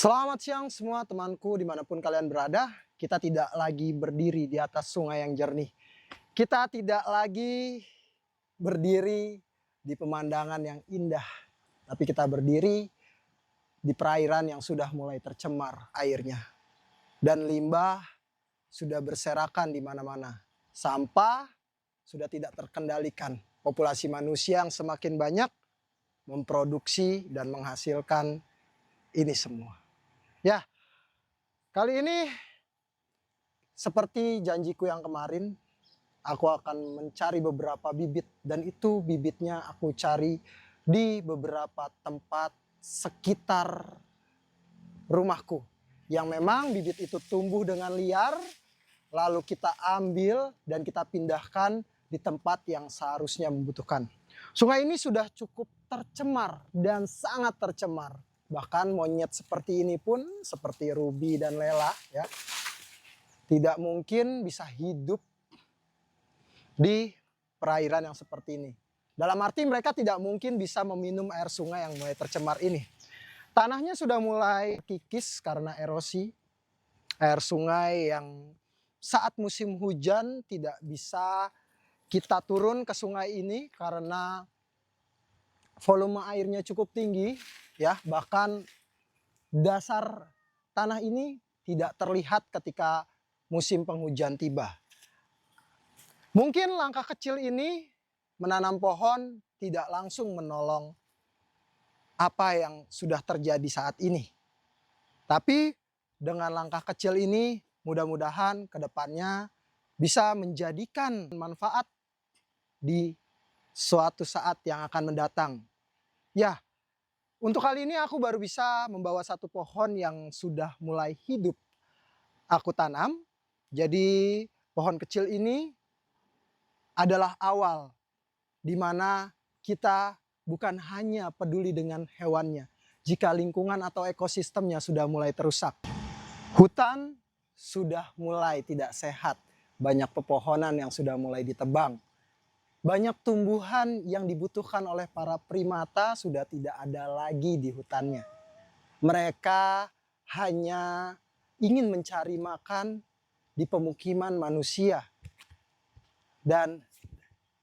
Selamat siang semua temanku dimanapun kalian berada. Kita tidak lagi berdiri di atas sungai yang jernih. Kita tidak lagi berdiri di pemandangan yang indah. Tapi kita berdiri di perairan yang sudah mulai tercemar airnya. Dan limbah sudah berserakan di mana-mana. Sampah sudah tidak terkendalikan. Populasi manusia yang semakin banyak memproduksi dan menghasilkan ini semua. Ya, kali ini seperti janjiku yang kemarin, aku akan mencari beberapa bibit dan itu bibitnya aku cari di beberapa tempat sekitar rumahku. Yang memang bibit itu tumbuh dengan liar, lalu kita ambil dan kita pindahkan di tempat yang seharusnya membutuhkan. Sungai ini sudah cukup tercemar dan sangat tercemar. Bahkan monyet seperti ini pun, seperti Ruby dan Lela, ya, tidak mungkin bisa hidup di perairan yang seperti ini. Dalam arti mereka tidak mungkin bisa meminum air sungai yang mulai tercemar ini. Tanahnya sudah mulai kikis karena erosi. Air sungai yang saat musim hujan tidak bisa kita turun ke sungai ini karena volume airnya cukup tinggi, ya, bahkan dasar tanah ini tidak terlihat ketika musim penghujan tiba. Mungkin langkah kecil ini menanam pohon tidak langsung menolong apa yang sudah terjadi saat ini. Tapi dengan langkah kecil ini mudah-mudahan ke depannya bisa menjadikan manfaat di suatu saat yang akan mendatang. Ya, untuk kali ini aku baru bisa membawa satu pohon yang sudah mulai hidup aku tanam. Jadi pohon kecil ini adalah awal di mana kita bukan hanya peduli dengan hewannya. Jika lingkungan atau ekosistemnya sudah mulai terusak, hutan sudah mulai tidak sehat, banyak pepohonan yang sudah mulai ditebang. Banyak tumbuhan yang dibutuhkan oleh para primata sudah tidak ada lagi di hutannya. Mereka hanya ingin mencari makan di pemukiman manusia. Dan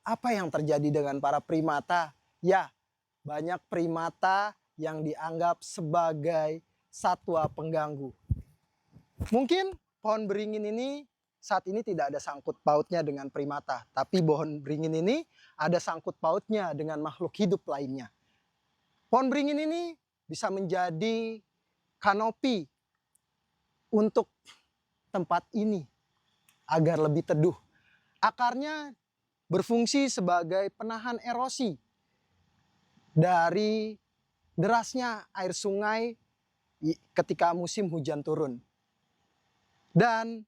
apa yang terjadi dengan para primata? Ya, banyak primata yang dianggap sebagai satwa pengganggu. Mungkin pohon beringin ini saat ini tidak ada sangkut pautnya dengan primata, tapi pohon beringin ini ada sangkut pautnya dengan makhluk hidup lainnya. Pohon beringin ini bisa menjadi kanopi untuk tempat ini agar lebih teduh. Akarnya berfungsi sebagai penahan erosi dari derasnya air sungai ketika musim hujan turun. Dan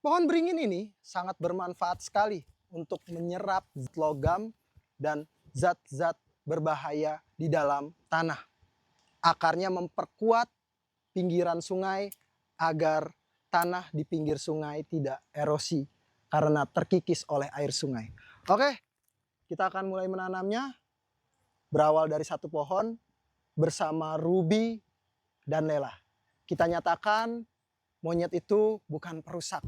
pohon beringin ini sangat bermanfaat sekali untuk menyerap logam dan zat-zat berbahaya di dalam tanah. Akarnya memperkuat pinggiran sungai agar tanah di pinggir sungai tidak erosi karena terkikis oleh air sungai. Oke, kita akan mulai menanamnya. Berawal dari satu pohon bersama Ruby dan Lela. Kita nyatakan monyet itu bukan perusak.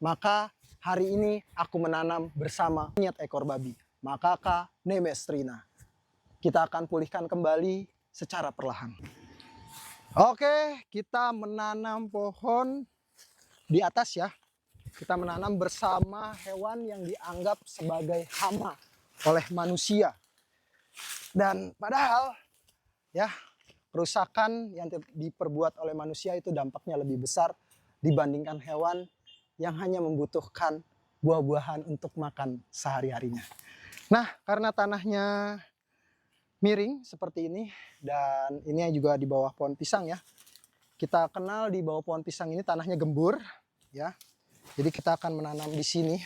Maka hari ini aku menanam bersama monyet ekor babi, Macaca nemestrina. Kita akan pulihkan kembali secara perlahan. Oke, kita menanam pohon di atas ya. Kita menanam bersama hewan yang dianggap sebagai hama oleh manusia. Dan padahal ya, kerusakan yang diperbuat oleh manusia itu dampaknya lebih besar dibandingkan hewan yang hanya membutuhkan buah-buahan untuk makan sehari-harinya. Nah, karena tanahnya miring seperti ini dan ini juga di bawah pohon pisang ya. Kita kenal di bawah pohon pisang ini tanahnya gembur ya. Jadi kita akan menanam di sini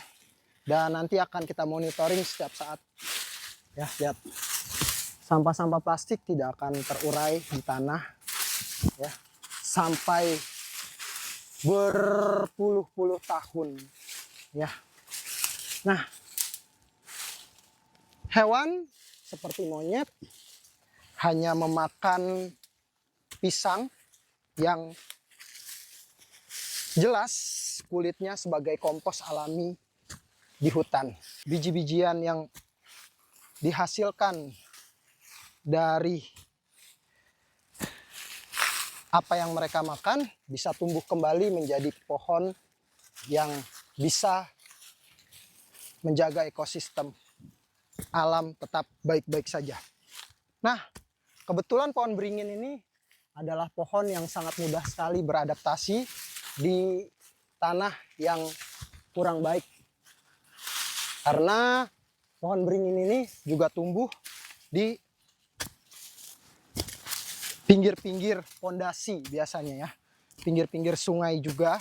dan nanti akan kita monitoring setiap saat. Ya, lihat. Sampah-sampah plastik tidak akan terurai di tanah ya sampai berpuluh-puluh tahun ya. Nah, hewan seperti monyet hanya memakan pisang yang jelas kulitnya sebagai kompos alami di hutan. Biji-bijian yang dihasilkan dari apa yang mereka makan bisa tumbuh kembali menjadi pohon yang bisa menjaga ekosistem alam tetap baik-baik saja. Nah, kebetulan pohon beringin ini adalah pohon yang sangat mudah sekali beradaptasi di tanah yang kurang baik. Karena pohon beringin ini juga tumbuh di pinggir-pinggir pondasi biasanya ya. Pinggir-pinggir sungai juga.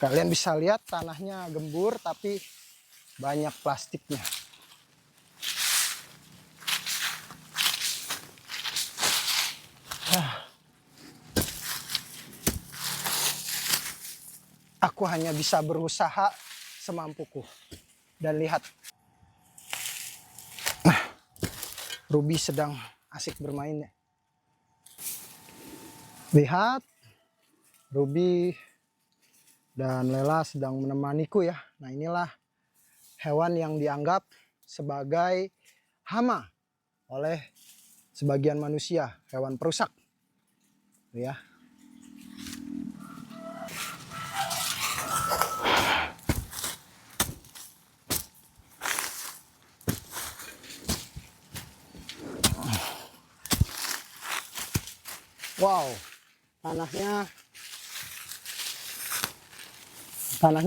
Kalian bisa lihat tanahnya gembur tapi banyak plastiknya. Aku hanya bisa berusaha semampuku. Dan lihat, Ruby sedang asik bermain. Lihat, Ruby dan Lela sedang menemaniku ya. Nah, inilah hewan yang dianggap sebagai hama oleh sebagian manusia, hewan perusak. Ya. Wow, tanahnya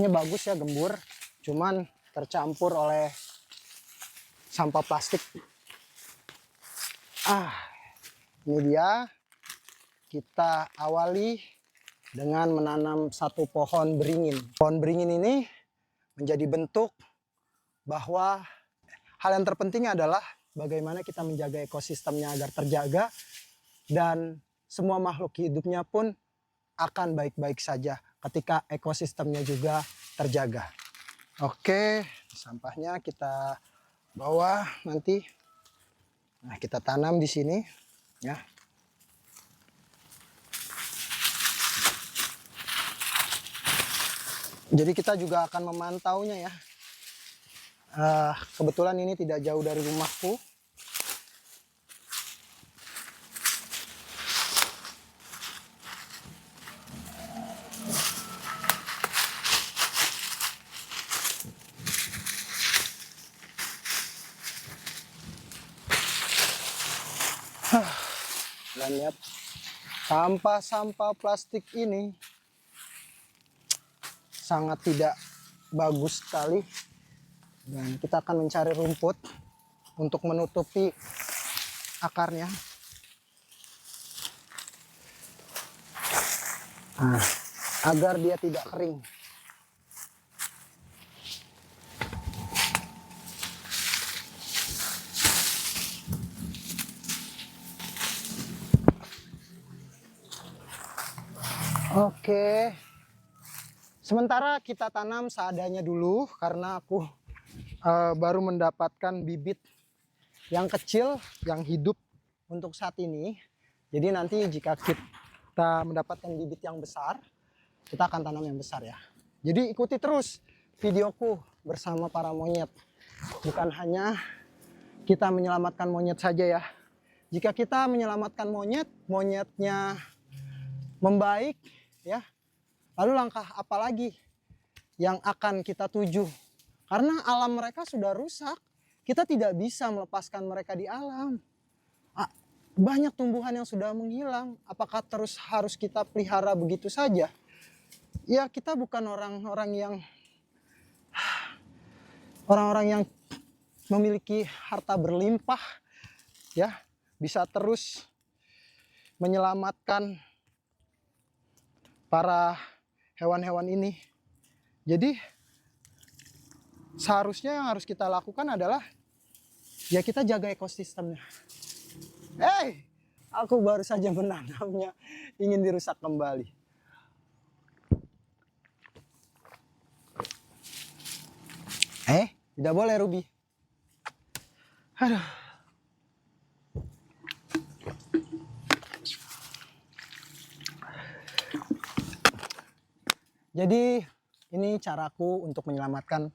bagus ya, gembur, cuman tercampur oleh sampah plastik. Ini dia, kita awali dengan menanam satu pohon beringin. Pohon beringin ini menjadi bentuk bahwa hal yang terpenting adalah bagaimana kita menjaga ekosistemnya agar terjaga, dan semua makhluk hidupnya pun akan baik-baik saja ketika ekosistemnya juga terjaga. Oke, sampahnya kita bawa nanti. Nah, kita tanam di sini ya. Jadi kita juga akan memantaunya ya. Kebetulan ini tidak jauh dari rumahku. Dan lihat sampah-sampah plastik ini sangat tidak bagus sekali, dan kita akan mencari rumput untuk menutupi akarnya. Nah, agar dia tidak kering. Oke, sementara kita tanam seadanya dulu karena aku baru mendapatkan bibit yang kecil yang hidup untuk saat ini. Jadi nanti jika kita mendapatkan bibit yang besar, kita akan tanam yang besar ya. Jadi ikuti terus videoku bersama para monyet. Bukan hanya kita menyelamatkan monyet saja ya. Jika kita menyelamatkan monyet, monyetnya membaik ya, lalu langkah apa lagi yang akan kita tuju? Karena alam mereka sudah rusak, kita tidak bisa melepaskan mereka di alam. Banyak tumbuhan yang sudah menghilang, apakah terus harus kita pelihara begitu saja? Ya, kita bukan orang-orang yang memiliki harta berlimpah ya, bisa terus menyelamatkan para hewan-hewan ini. Jadi seharusnya yang harus kita lakukan adalah ya kita jaga ekosistemnya. Aku baru saja menanamnya, ingin dirusak kembali. Tidak boleh, Ruby. Aduh. Jadi ini caraku untuk menyelamatkan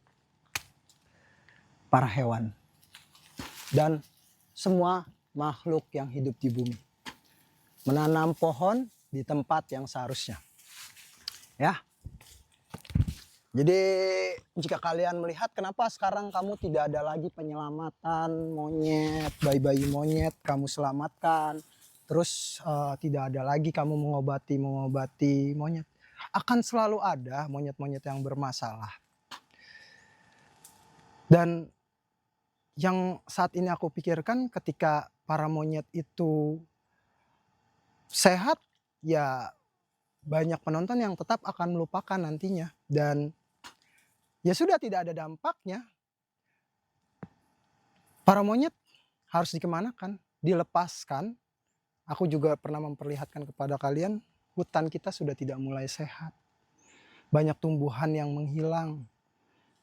para hewan dan semua makhluk yang hidup di bumi. Menanam pohon di tempat yang seharusnya. Ya. Jadi jika kalian melihat kenapa sekarang kamu tidak ada lagi penyelamatan monyet, bayi-bayi monyet kamu selamatkan. Terus tidak ada lagi kamu mengobati monyet. Akan selalu ada monyet-monyet yang bermasalah. Dan yang saat ini aku pikirkan ketika para monyet itu sehat, ya banyak penonton yang tetap akan melupakan nantinya. Dan ya sudah tidak ada dampaknya. Para monyet harus dikemanakan, dilepaskan. Aku juga pernah memperlihatkan kepada kalian, hutan kita sudah tidak mulai sehat. Banyak tumbuhan yang menghilang,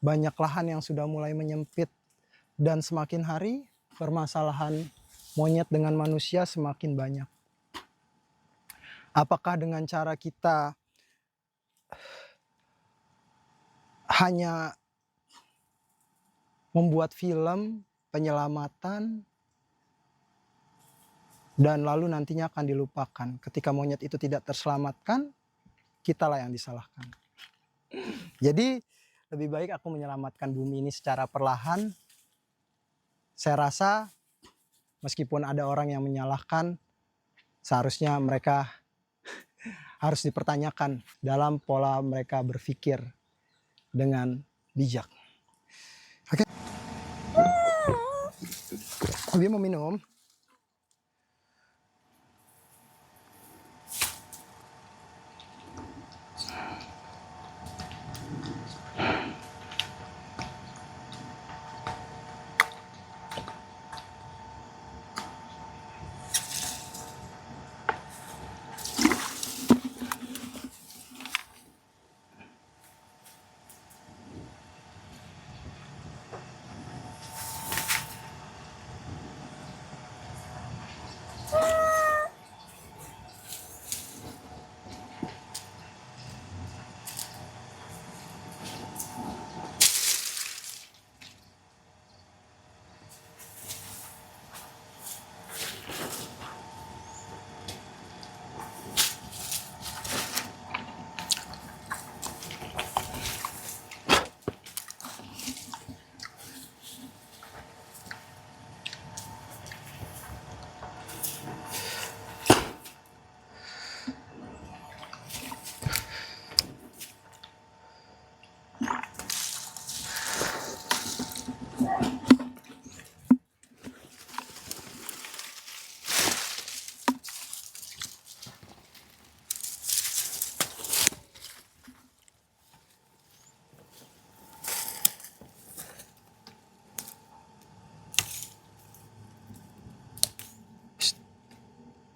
banyak lahan yang sudah mulai menyempit. Dan semakin hari permasalahan monyet dengan manusia semakin banyak. Apakah dengan cara kita hanya membuat film penyelamatan dan lalu nantinya akan dilupakan? Ketika monyet itu tidak terselamatkan, kitalah yang disalahkan. Jadi lebih baik aku menyelamatkan bumi ini secara perlahan. Saya rasa meskipun ada orang yang menyalahkan, seharusnya mereka harus dipertanyakan dalam pola mereka berpikir dengan bijak. Oke. Dia mau minum.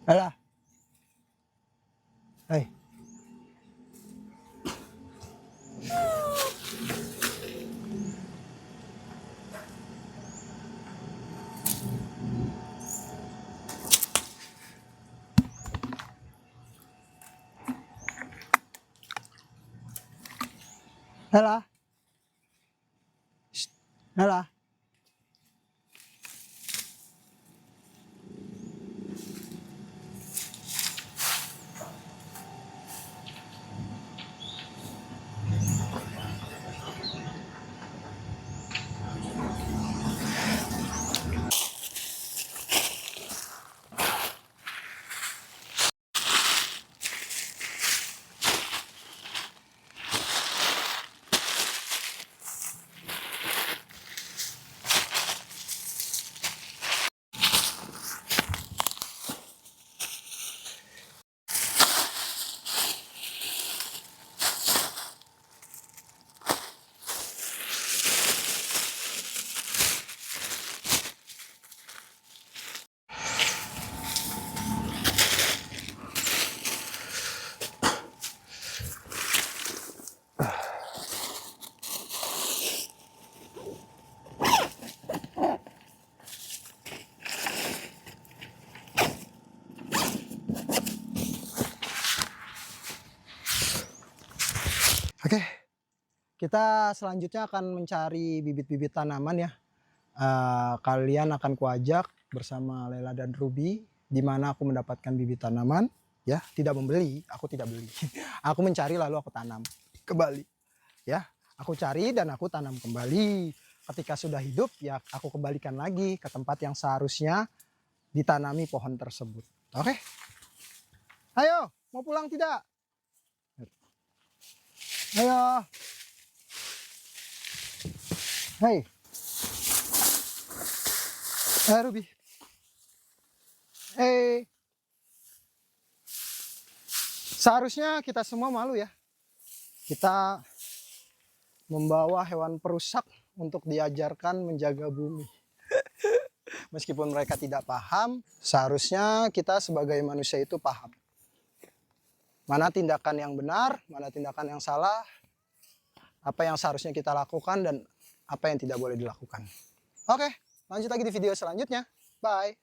Alah. Hei. Alah. Alah. Oke, kita selanjutnya akan mencari bibit-bibit tanaman ya. Kalian akan kuajak bersama Lela dan Ruby di mana aku mendapatkan bibit tanaman ya, tidak membeli, aku tidak beli. Aku mencari lalu aku tanam kembali ya. Aku cari dan aku tanam kembali. Ketika sudah hidup ya aku kembalikan lagi ke tempat yang seharusnya ditanami pohon tersebut. Oke? Ayo, mau pulang tidak? Ayo. Hei. Ruby. Seharusnya kita semua malu ya. Kita membawa hewan perusak untuk diajarkan menjaga bumi. Meskipun mereka tidak paham, seharusnya kita sebagai manusia itu paham. Mana tindakan yang benar, mana tindakan yang salah, apa yang seharusnya kita lakukan dan apa yang tidak boleh dilakukan. Oke, lanjut lagi di video selanjutnya. Bye.